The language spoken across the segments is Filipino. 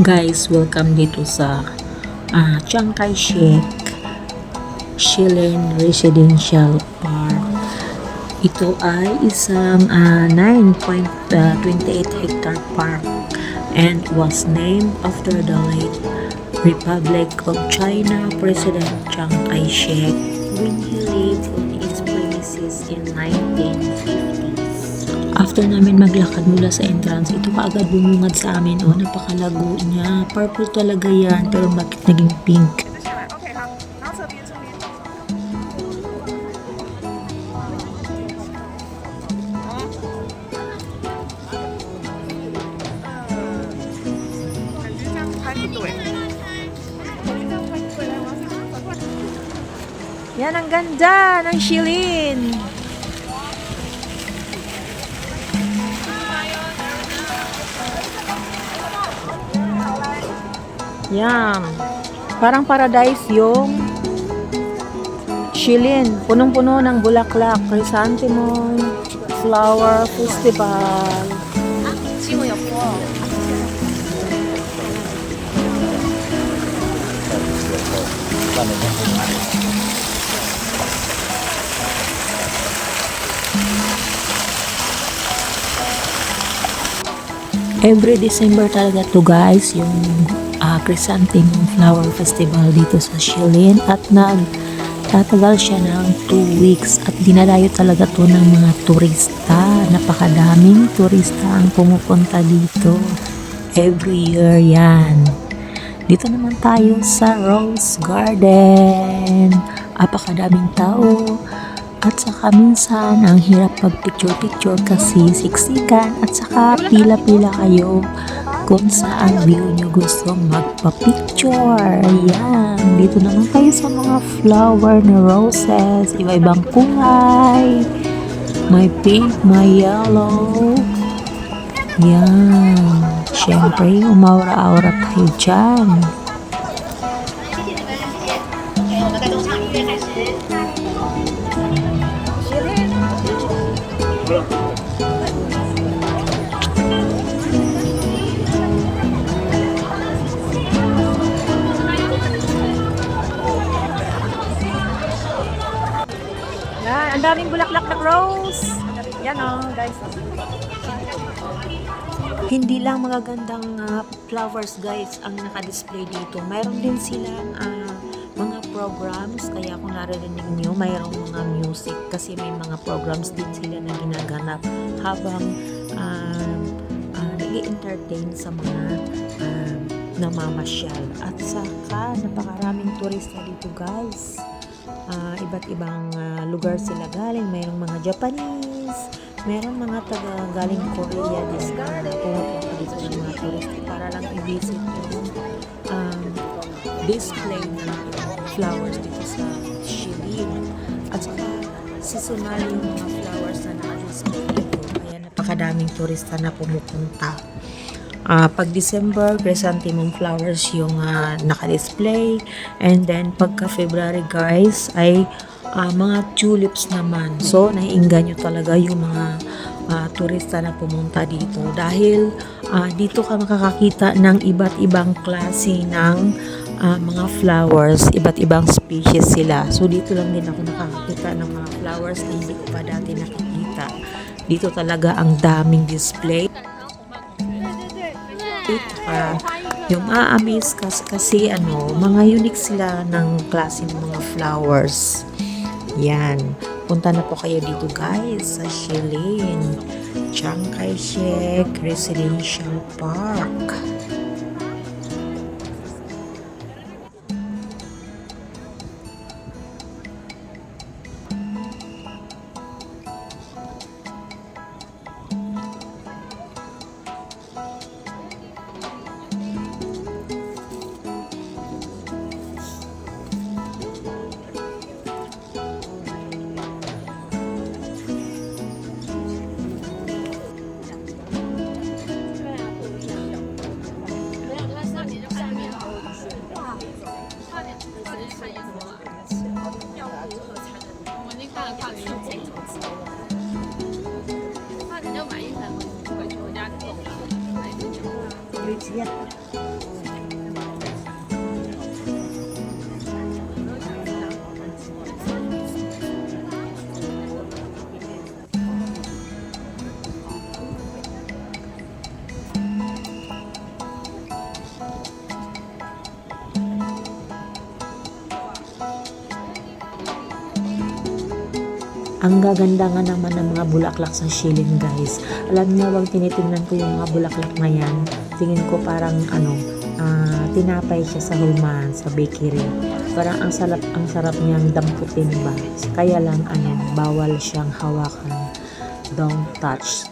Guys, welcome dito sa Chiang Kai-shek Shilin Residential Park. Ito ay isang 9.28 hectare park and was named after the late Republic of China President Chiang Kai-shek when he lived on its premises in 1950s. After namin maglakad mula sa entrance, ito kaagad bumungad sa amin. Oh, napakalago niya. Purple talaga yan, pero bakit naging pink? Yan ang ganda ng Shilin. Yan. Parang paradise yung Shilin. Punong-puno ng bulaklak. Chrysanthemum Flower Festival. Every December talaga to guys, yung Chrysanthemum Flower Festival dito sa Shilin, at nagtatagal siya ng 2 weeks at dinadayo talaga to ng mga turista. Napakadaming turista ang pumupunta dito every year yan. Dito naman tayo sa Rose Garden. Apakadaming tao. At saka minsan, ang hirap pag-picture-picture kasi siksikan at saka pila-pila kayo kung saan view nyo gustong magpa-picture. Yan. Dito naman tayo sa mga flower na roses. Iba-ibang kulay. May pink, may yellow. Yan. Siyempre, umaura-aura tayo dyan. Yan, ang daming bulaklak na rose. Yan guys. Hindi lang mga gandang flowers guys ang naka-display dito. Mayroon din silang mga programs. Kaya kung narinig nyo, mayroong mga music. Kasi may mga programs din sila na ginaganap habang nag-entertain sa mga namamasyal. At saka, napakaraming turista dito guys. Iba't ibang lugar sila galing. Mayroong mga Japanese, mayroong mga taga galing Korea din na pumupunta dito ng mga turista para lang i-visit yung display na flowers dito sa Shilin. At saka seasonal yung mga flowers na naka-display dito. Kaya napakadaming turista na pumupunta. Pag December, chrysanthemum flowers yung naka-display. And then, pagka February guys, ay mga tulips naman. So, naiinggan nyo talaga yung mga turista na pumunta dito. Dahil dito ka makakakita ng iba't ibang klase ng mga flowers. Iba't ibang species sila. So, dito lang din ako nakakakita ng mga flowers na hindi ko pa dati nakikita. Dito talaga ang daming display. Yung ma-amaze kasi mga unique sila ng klase ng mga flowers. Yan. Punta na po kayo dito guys sa Shilin Chiang Kai-shek Residential Park. Ang gaganda nga naman ng mga bulaklak sa Shilin, guys. Alam niyo, wag tinitingnan ko yung mga bulaklak na yan. Tingin ko parang tinapay siya sa hulmahan, sa bakery. Parang ang sarap niyang damputin ba. Kaya lang bawal siyang hawakan. Don't touch.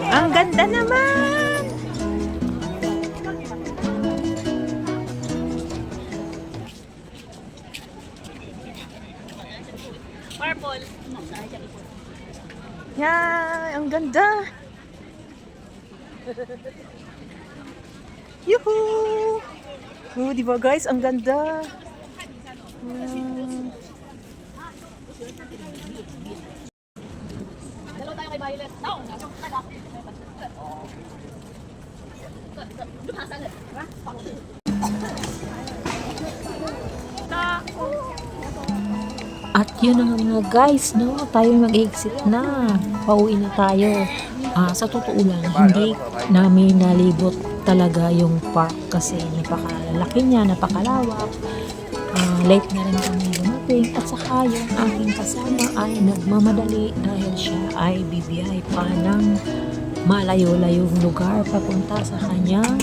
Ang ganda naman! Purple. Yan, ang ganda. Yuhu! Oh, di ba guys, ang ganda. Dalawa tayo kay Violet. Tao! At yun na nga mga guys, no? Tayo mag-exit na. Pauwi na tayo. Sa totoo lang, hindi namin nalibot talaga yung park kasi napakalaki niya, napakalawak. Late na rin kami dumating at saka yung aking kasama ay nagmamadali dahil siya ay bibiyay pa ng malayo-layong lugar papunta sa kanyang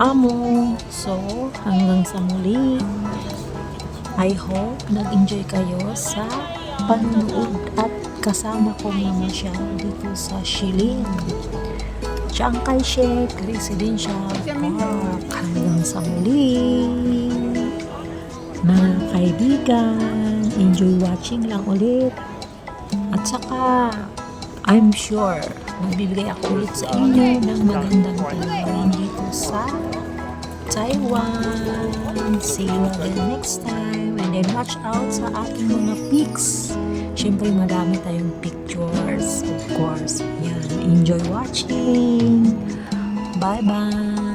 amo. So, hanggang sa muli. I hope nag-enjoy kayo sa panunood at kasama ko na siya dito sa Shilin, Chiang Kai-shek Residential Park. Hanggang sa muli, mga kaibigan, enjoy watching lang ulit. At saka, I'm sure, magbibigay ako ulit sa inyo ng magandang talakayan dito sa Taiwan. See you again next time. And then watch out sa aking mga pics. Siyempre, marami tayong pictures, of course. Yan. Enjoy watching. Bye-bye.